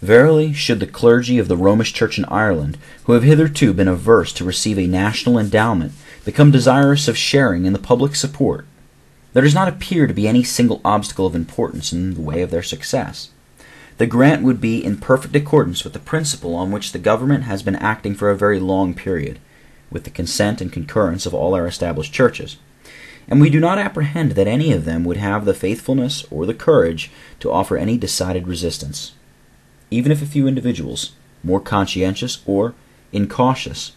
Verily, should the clergy of the Romish Church in Ireland, who have hitherto been averse to receive a national endowment, become desirous of sharing in the public support, there does not appear to be any single obstacle of importance in the way of their success. The grant would be in perfect accordance with the principle on which the government has been acting for a very long period, with the consent and concurrence of all our established churches, and we do not apprehend that any of them would have the faithfulness or the courage to offer any decided resistance. Even if a few individuals, more conscientious or incautious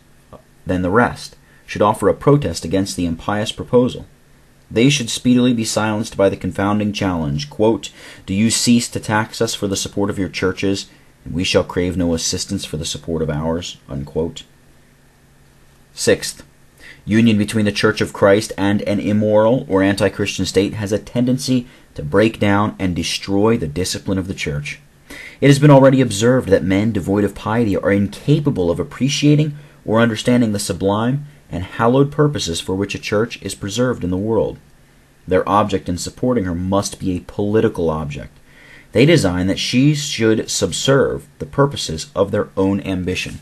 than the rest, should offer a protest against the impious proposal, they should speedily be silenced by the confounding challenge, quote, "Do you cease to tax us for the support of your churches, and we shall crave no assistance for the support of ours," unquote. Sixth, union between the Church of Christ and an immoral or anti-Christian state has a tendency to break down and destroy the discipline of the Church. It has been already observed that men devoid of piety are incapable of appreciating or understanding the sublime and hallowed purposes for which a church is preserved in the world. Their object in supporting her must be a political object. They design that she should subserve the purposes of their own ambition.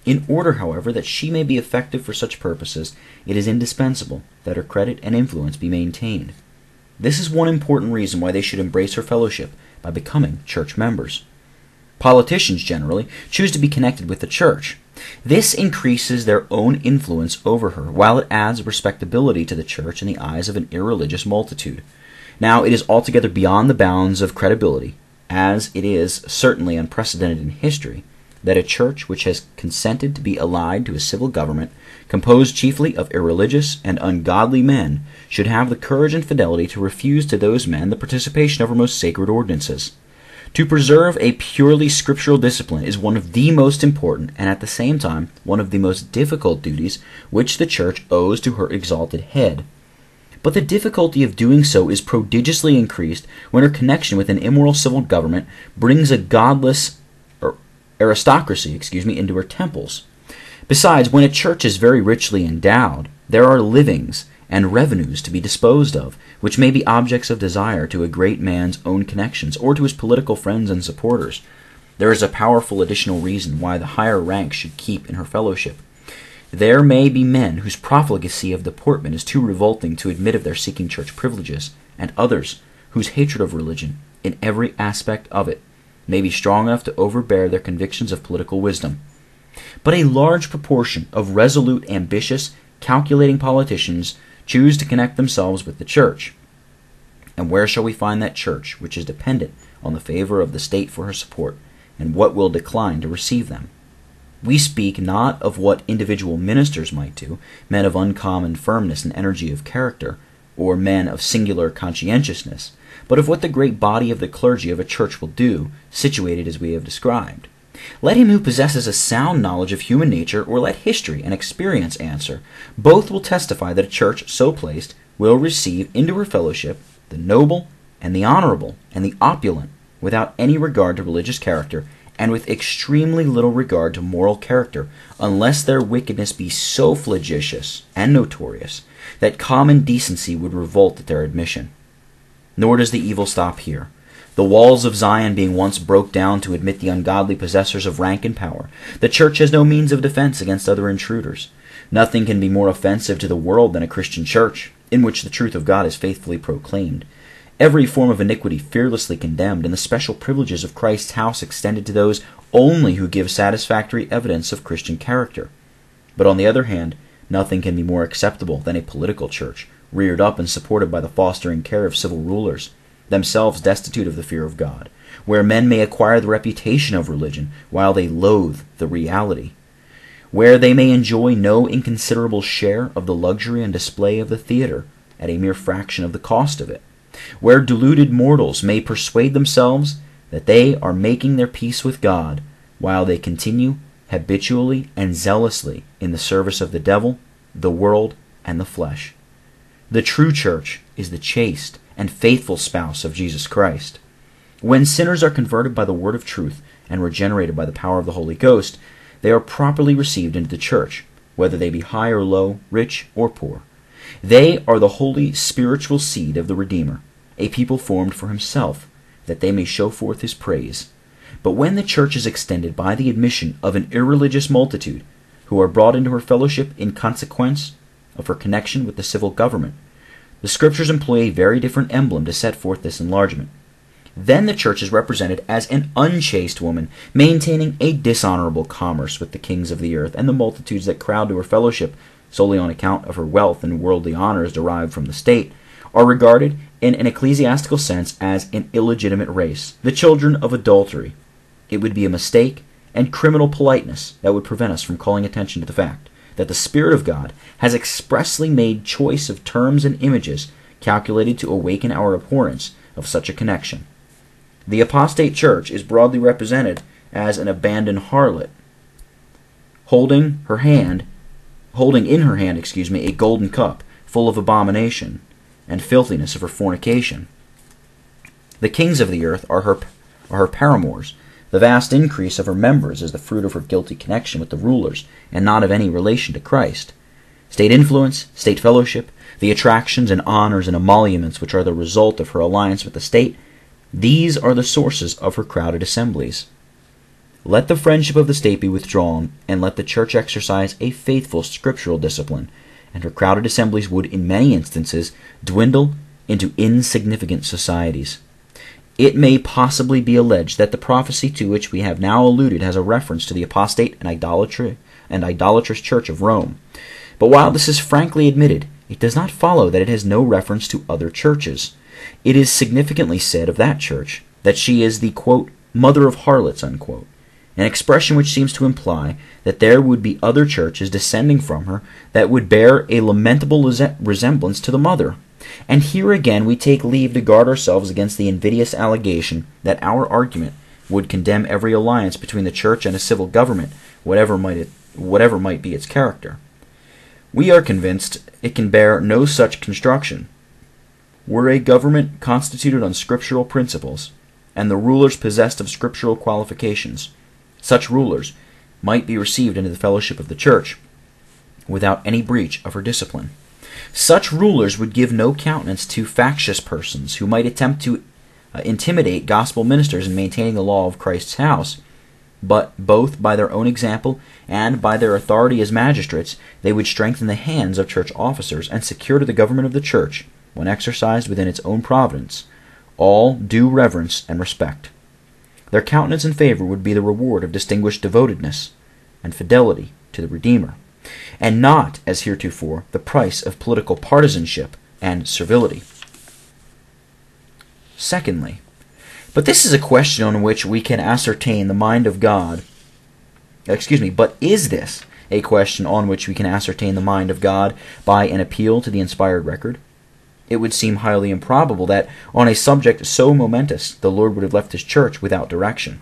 In order, however, that she may be effective for such purposes, it is indispensable that her credit and influence be maintained. This is one important reason why they should embrace her fellowship by becoming church members. Politicians generally choose to be connected with the church. This increases their own influence over her, while it adds respectability to the church in the eyes of an irreligious multitude. Now, it is altogether beyond the bounds of credibility, as it is certainly unprecedented in history, that a church which has consented to be allied to a civil government, composed chiefly of irreligious and ungodly men, should have the courage and fidelity to refuse to those men the participation of her most sacred ordinances. To preserve a purely scriptural discipline is one of the most important, and at the same time one of the most difficult duties which the Church owes to her exalted head. But the difficulty of doing so is prodigiously increased when her connection with an immoral civil government brings a godless aristocracy into her temples. Besides, when a church is very richly endowed, there are livings and revenues to be disposed of, which may be objects of desire to a great man's own connections or to his political friends and supporters. There is a powerful additional reason why the higher ranks should keep in her fellowship. There may be men whose profligacy of deportment is too revolting to admit of their seeking church privileges, and others whose hatred of religion, in every aspect of it, may be strong enough to overbear their convictions of political wisdom. But a large proportion of resolute, ambitious, calculating politicians choose to connect themselves with the church. And where shall we find that church which is dependent on the favor of the state for her support, and what will decline to receive them? We speak not of what individual ministers might do, men of uncommon firmness and energy of character, or men of singular conscientiousness, but of what the great body of the clergy of a church will do, situated as we have described. Let him who possesses a sound knowledge of human nature, or let history and experience answer. Both will testify that a church so placed will receive into her fellowship the noble and the honorable and the opulent, without any regard to religious character, and with extremely little regard to moral character, unless their wickedness be so flagitious and notorious that common decency would revolt at their admission. Nor does the evil stop here. The walls of Zion being once broke down to admit the ungodly possessors of rank and power, the church has no means of defense against other intruders. Nothing can be more offensive to the world than a Christian church, in which the truth of God is faithfully proclaimed, every form of iniquity fearlessly condemned, and the special privileges of Christ's house extended to those only who give satisfactory evidence of Christian character. But on the other hand, nothing can be more acceptable than a political church, reared up and supported by the fostering care of civil rulers, themselves destitute of the fear of God, where men may acquire the reputation of religion while they loathe the reality, where they may enjoy no inconsiderable share of the luxury and display of the theater at a mere fraction of the cost of it, where deluded mortals may persuade themselves that they are making their peace with God while they continue habitually and zealously in the service of the devil, the world, and the flesh. The true church is the chaste and faithful spouse of Jesus Christ. When sinners are converted by the word of truth and regenerated by the power of the Holy Ghost, they are properly received into the church, whether they be high or low, rich or poor. They are the holy spiritual seed of the Redeemer, a people formed for himself, that they may show forth his praise. But when the church is extended by the admission of an irreligious multitude, who are brought into her fellowship in consequence of her connection with the civil government, the Scriptures employ a very different emblem to set forth this enlargement. Then the church is represented as an unchaste woman, maintaining a dishonorable commerce with the kings of the earth, and the multitudes that crowd to her fellowship, solely on account of her wealth and worldly honors derived from the state, are regarded in an ecclesiastical sense as an illegitimate race, the children of adultery. It would be a mistake and criminal politeness that would prevent us from calling attention to the fact that the Spirit of God has expressly made choice of terms and images calculated to awaken our abhorrence of such a connection. The apostate church is broadly represented as an abandoned harlot, holding in her hand, a golden cup full of abomination and filthiness of her fornication. The kings of the earth are her paramours. The vast increase of her members is the fruit of her guilty connection with the rulers, and not of any relation to Christ. State influence, state fellowship, the attractions and honors and emoluments which are the result of her alliance with the state, these are the sources of her crowded assemblies. Let the friendship of the state be withdrawn, and let the church exercise a faithful scriptural discipline, and her crowded assemblies would, in many instances, dwindle into insignificant societies. It may possibly be alleged that the prophecy to which we have now alluded has a reference to the apostate and idolatrous church of Rome. But while this is frankly admitted, it does not follow that it has no reference to other churches. It is significantly said of that church that she is the, quote, mother of harlots, unquote, an expression which seems to imply that there would be other churches descending from her that would bear a lamentable resemblance to the mother. And here again we take leave to guard ourselves against the invidious allegation that our argument would condemn every alliance between the church and a civil government, whatever might be its character. We are convinced it can bear no such construction. Were a government constituted on scriptural principles, and the rulers possessed of scriptural qualifications, such rulers might be received into the fellowship of the church without any breach of her discipline. Such rulers would give no countenance to factious persons who might attempt to intimidate gospel ministers in maintaining the law of Christ's house, but both by their own example and by their authority as magistrates, they would strengthen the hands of church officers and secure to the government of the church, when exercised within its own providence, all due reverence and respect. Their countenance and favor would be the reward of distinguished devotedness and fidelity to the Redeemer, and not, as heretofore, the price of political partisanship and servility. Secondly, but this is a question on which we can ascertain the mind of God. But is this a question on which we can ascertain the mind of God by an appeal to the inspired record? It would seem highly improbable that, on a subject so momentous, the Lord would have left His church without direction.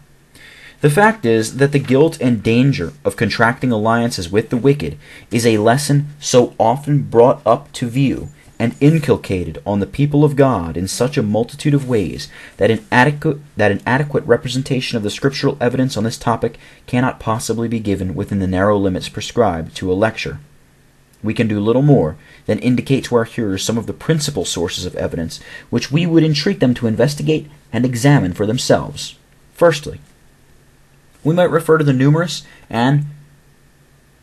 The fact is that the guilt and danger of contracting alliances with the wicked is a lesson so often brought up to view and inculcated on the people of God in such a multitude of ways that an adequate representation of the scriptural evidence on this topic cannot possibly be given within the narrow limits prescribed to a lecture. We can do little more than indicate to our hearers some of the principal sources of evidence which we would entreat them to investigate and examine for themselves. Firstly, we might refer to the numerous and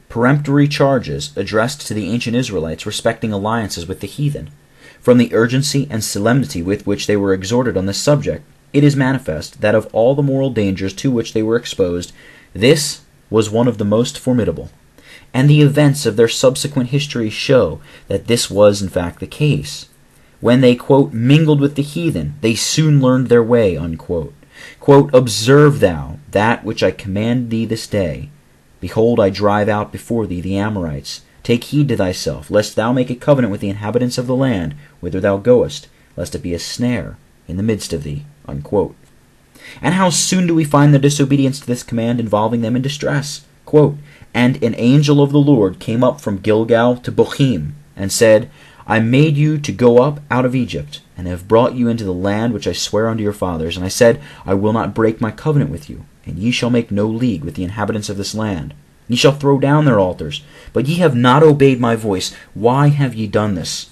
peremptory charges addressed to the ancient Israelites respecting alliances with the heathen. From the urgency and solemnity with which they were exhorted on this subject, it is manifest that of all the moral dangers to which they were exposed, this was one of the most formidable. And the events of their subsequent history show that this was in fact the case. When they, quote, mingled with the heathen, they soon learned their way, unquote. Quote, observe thou that which I command thee this day. Behold, I drive out before thee the Amorites. Take heed to thyself, lest thou make a covenant with the inhabitants of the land whither thou goest, lest it be a snare in the midst of thee, unquote. And how soon do we find the disobedience to this command involving them in distress? Quote, and an angel of the Lord came up from Gilgal to Bochim, and said, I made you to go up out of Egypt, and have brought you into the land which I swear unto your fathers. And I said, I will not break my covenant with you, and ye shall make no league with the inhabitants of this land. Ye shall throw down their altars, but ye have not obeyed my voice. Why have ye done this?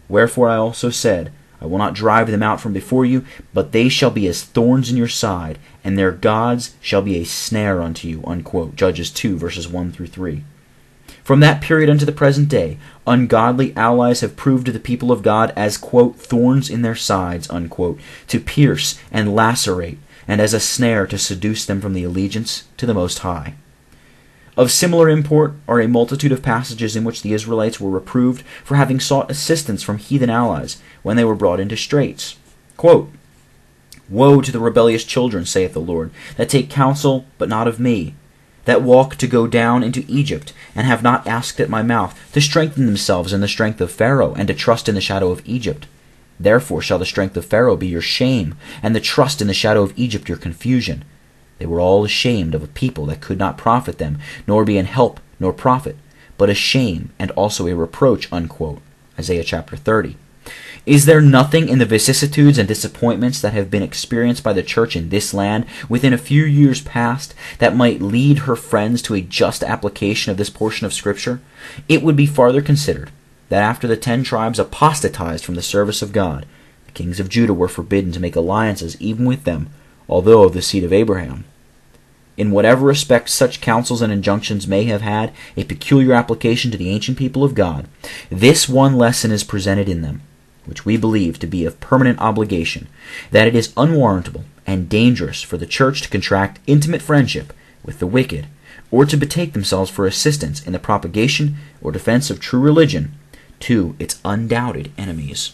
Wherefore I also said, I will not drive them out from before you, but they shall be as thorns in your side, and their gods shall be a snare unto you." Unquote. Judges 2, verses 1 through 3. From that period unto the present day, ungodly allies have proved to the people of God as, quote, "thorns in their sides," unquote, to pierce and lacerate, and as a snare to seduce them from the allegiance to the Most High. Of similar import are a multitude of passages in which the Israelites were reproved for having sought assistance from heathen allies when they were brought into straits. Quote, "Woe to the rebellious children, saith the Lord, that take counsel, but not of me, that walk to go down into Egypt, and have not asked at my mouth, to strengthen themselves in the strength of Pharaoh, and to trust in the shadow of Egypt. Therefore shall the strength of Pharaoh be your shame, and the trust in the shadow of Egypt your confusion. They were all ashamed of a people that could not profit them, nor be an help nor profit, but a shame and also a reproach." Unquote. Isaiah chapter 30. Is there nothing in the vicissitudes and disappointments that have been experienced by the church in this land within a few years past that might lead her friends to a just application of this portion of Scripture? It would be farther considered that after the 10 tribes apostatized from the service of God, the kings of Judah were forbidden to make alliances even with them, although of the seed of Abraham. In whatever respect such counsels and injunctions may have had a peculiar application to the ancient people of God, this one lesson is presented in them, which we believe to be of permanent obligation, that it is unwarrantable and dangerous for the church to contract intimate friendship with the wicked, or to betake themselves for assistance in the propagation or defense of true religion to its undoubted enemies.